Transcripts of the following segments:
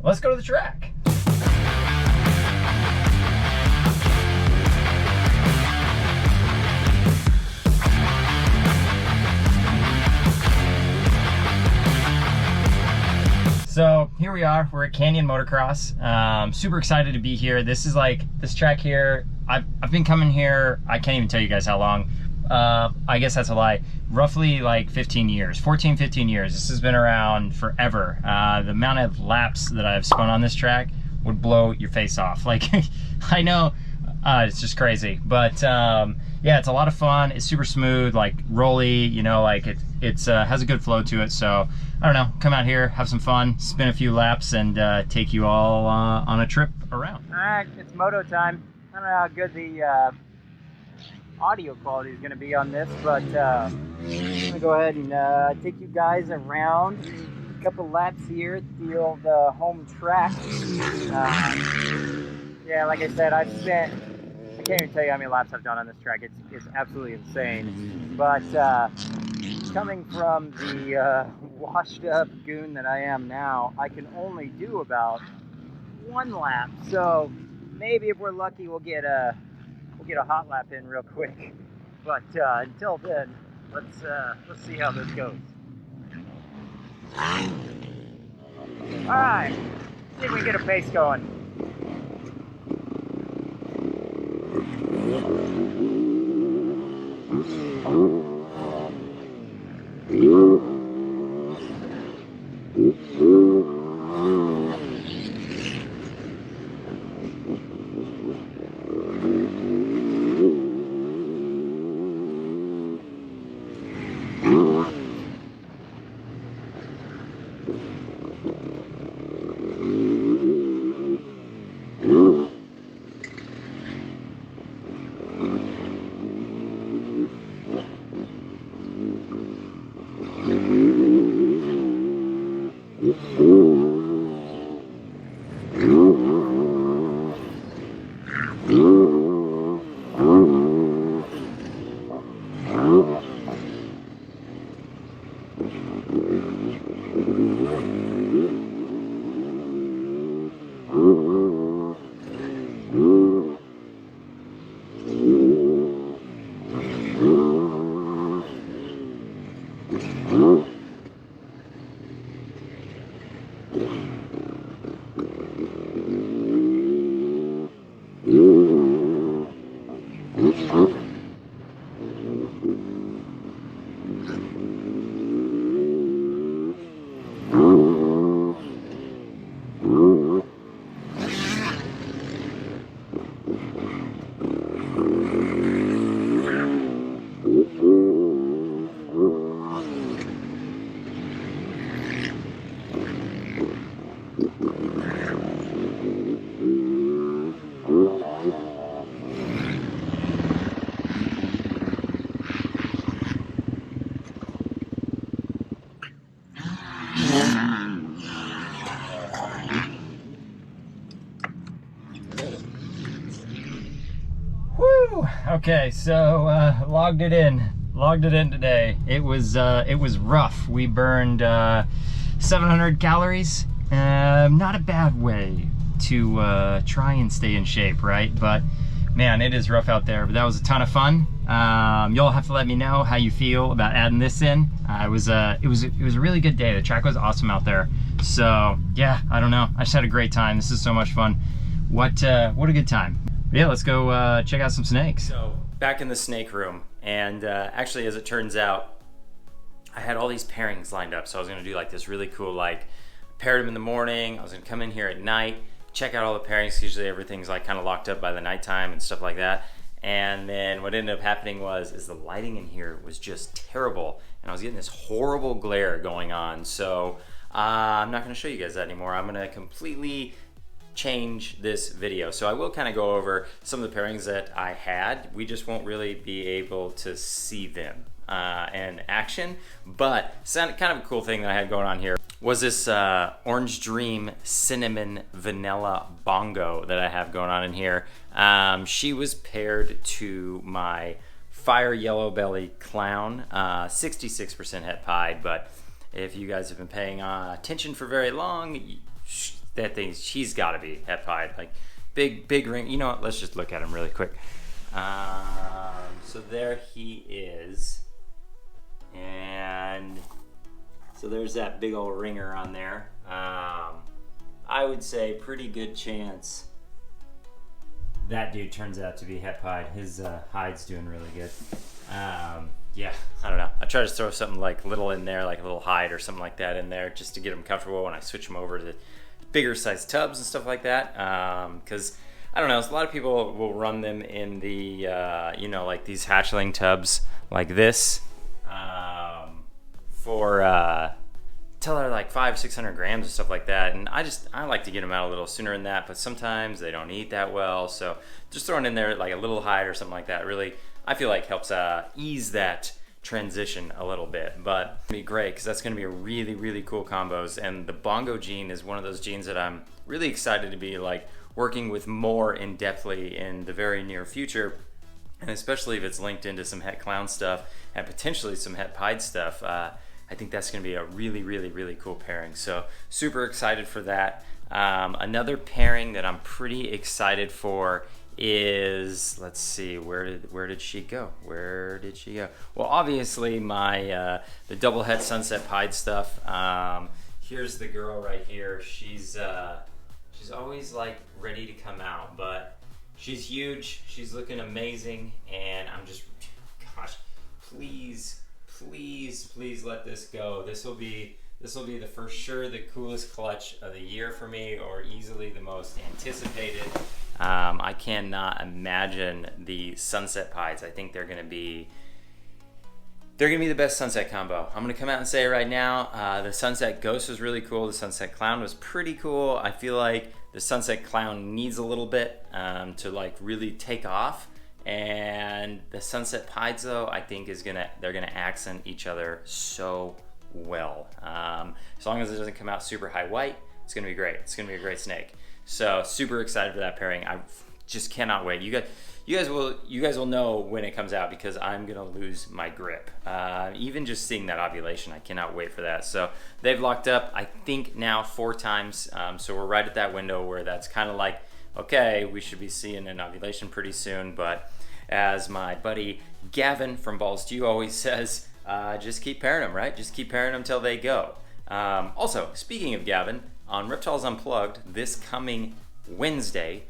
let's go to the track. So here we are, we're at Canyon Motocross. Super excited to be here. This is like, this track here, I've been coming here, I can't even tell you guys how long. I guess that's a lie. Roughly like 15 years, 14, 15 years. This has been around forever. The amount of laps that I've spun on this track would blow your face off. Like, I know, it's just crazy. But yeah, it's a lot of fun. It's super smooth, like rolly, you know, like it has a good flow to it. So I don't know, come out here, have some fun, spin a few laps, and take you all on a trip around. All right, it's moto time. I don't know how good the audio quality is going to be on this, but I'm going to go ahead and take you guys around a couple laps here at the old home track. Yeah, like I said, I've spent, I can't even tell you how many laps I've done on this track. It's absolutely insane. But coming from the washed up goon that I am now, I can only do about one lap. So maybe if we're lucky, we'll get a hot lap in real quick. But until then, let's see how this goes. All right, see if we can get a pace going. Okay, so logged it in today. It was rough. We burned 700 calories. Not a bad way to try and stay in shape, right? But man, it is rough out there. But that was a ton of fun. Y'all have to let me know how you feel about adding this in. It was a really good day. The track was awesome out there. So yeah, I don't know. I just had a great time. This is so much fun. What a good time. Yeah, let's go check out some snakes. So back in the snake room, and actually, as it turns out, I had all these pairings lined up. So I was gonna do like this really cool, like paired them in the morning. I was gonna come in here at night, check out all the pairings. Usually everything's like kind of locked up by the nighttime and stuff like that. And then what ended up happening is the lighting in here was just terrible, and I was getting this horrible glare going on. So I'm not gonna show you guys that anymore. I'm gonna completely change this video. So I will kind of go over some of the pairings that I had. We just won't really be able to see them in action, but kind of a cool thing that I had going on here was this Orange Dream Cinnamon Vanilla Bongo that I have going on in here. She was paired to my Fire Yellow Belly Clown, 66% het pied, but if you guys have been paying attention for very long, that thing, she's got to be het pied. Like big ring. You know what? Let's just look at him really quick. So there he is, and so there's that big old ringer on there. I would say pretty good chance that dude turns out to be het pied. His hide's doing really good. Yeah, I don't know. I try to throw something like little in there, like a little hide or something like that in there, just to get them comfortable when I switch them over to bigger size tubs and stuff like that. Because I don't know, a lot of people will run them in the, you know, like these hatchling tubs like this for till they're like 500-600 grams and stuff like that. And I like to get them out a little sooner than that, but sometimes they don't eat that well. So just throwing in there like a little hide or something like that really, I feel like helps ease that transition a little bit. But it'll be great because that's going to be a really cool combos. And the bongo gene is one of those genes that I'm really excited to be like working with more in depthly in the very near future, and especially if it's linked into some het clown stuff and potentially some het pied stuff. I think that's going to be a really cool pairing. So super excited for that. Another pairing that I'm pretty excited for is, let's see, where did she go? Where did she go? Well, obviously my the double het sunset pied stuff. Here's the girl right here. She's always like ready to come out, but she's huge. She's looking amazing, and I'm just, gosh, please let this go. This will be the for sure the coolest clutch of the year for me, or easily the most anticipated. I cannot imagine the sunset pies. I think they're gonna be the best sunset combo. I'm gonna come out and say it right now. The sunset ghost was really cool. The sunset clown was pretty cool. I feel like the sunset clown needs a little bit to like really take off. And the sunset pies though, I think they're gonna accent each other so well. As long as it doesn't come out super high white, it's gonna be great. It's gonna be a great snake. So super excited for that pairing. I just cannot wait. You guys will know when it comes out, because I'm gonna lose my grip. Even just seeing that ovulation, I cannot wait for that. So they've locked up, I think now 4 times. So we're right at that window where that's kind of like, okay, we should be seeing an ovulation pretty soon. But as my buddy Gavin from Balls to You always says, just keep pairing them, right? Just keep pairing them till they go. Also, speaking of Gavin, on Reptiles Unplugged this coming Wednesday,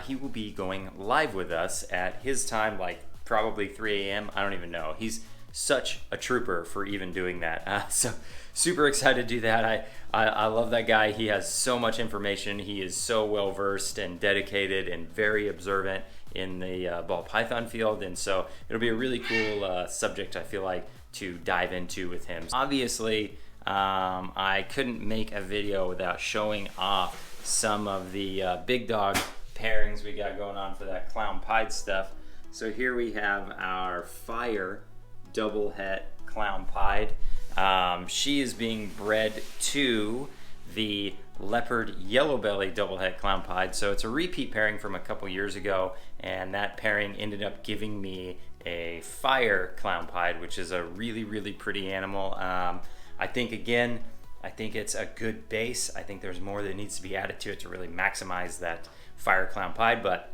he will be going live with us at his time, like probably 3 a.m. I don't even know. He's such a trooper for even doing that. So super excited to do that. I love that guy. He has so much information. He is so well versed and dedicated and very observant in the ball python field. And so it'll be a really cool subject, I feel like, to dive into with him. Obviously, I couldn't make a video without showing off some of the big dog pairings we got going on for that clown pied stuff. So here we have our fire double het clown pied. She is being bred to the leopard yellow belly double het clown pied. So it's a repeat pairing from a couple years ago, and that pairing ended up giving me a fire clown pied, which is a really pretty animal. I think it's a good base. I think there's more that needs to be added to it to really maximize that fire clown pied, but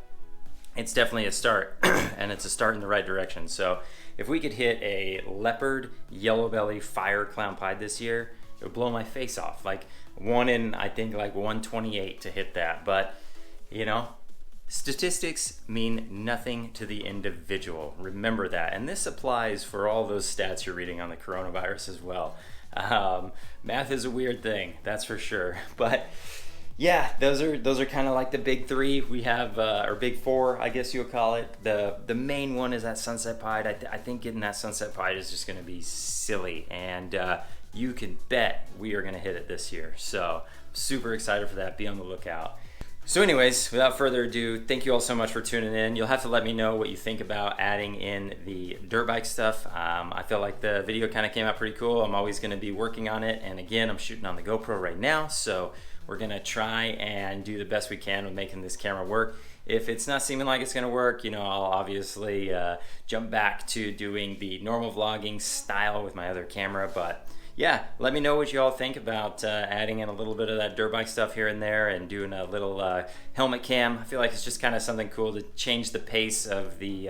it's definitely a start, and it's a start in the right direction. So if we could hit a leopard yellow belly fire clown pied this year, it would blow my face off. Like 1 in, I think, like 128 to hit that. But you know, statistics mean nothing to the individual. Remember that. And this applies for all those stats you're reading on the coronavirus as well. Math is a weird thing, that's for sure. But yeah, those are kind of like the big 3 we have, or big 4, I guess you'll call it. The main one is that sunset pied. I think getting that sunset pied is just going to be silly, and you can bet we are going to hit it this year. So super excited for that. Be on the lookout. So anyways, without further ado, thank you all so much for tuning in. You'll have to let me know what you think about adding in the dirt bike stuff. I feel like the video kind of came out pretty cool. I'm always going to be working on it. And again, I'm shooting on the GoPro right now. So we're going to try and do the best we can with making this camera work. If it's not seeming like it's going to work, you know, I'll obviously jump back to doing the normal vlogging style with my other camera. But yeah, let me know what you all think about adding in a little bit of that dirt bike stuff here and there, and doing a little helmet cam. I feel like it's just kind of something cool to change the pace of the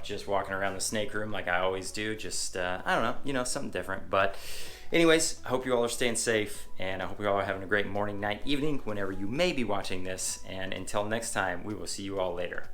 just walking around the snake room like I always do. Just I don't know, something different. But anyways, I hope you all are staying safe, and I hope you all are having a great morning, night, evening, whenever you may be watching this. And until next time, we will see you all later.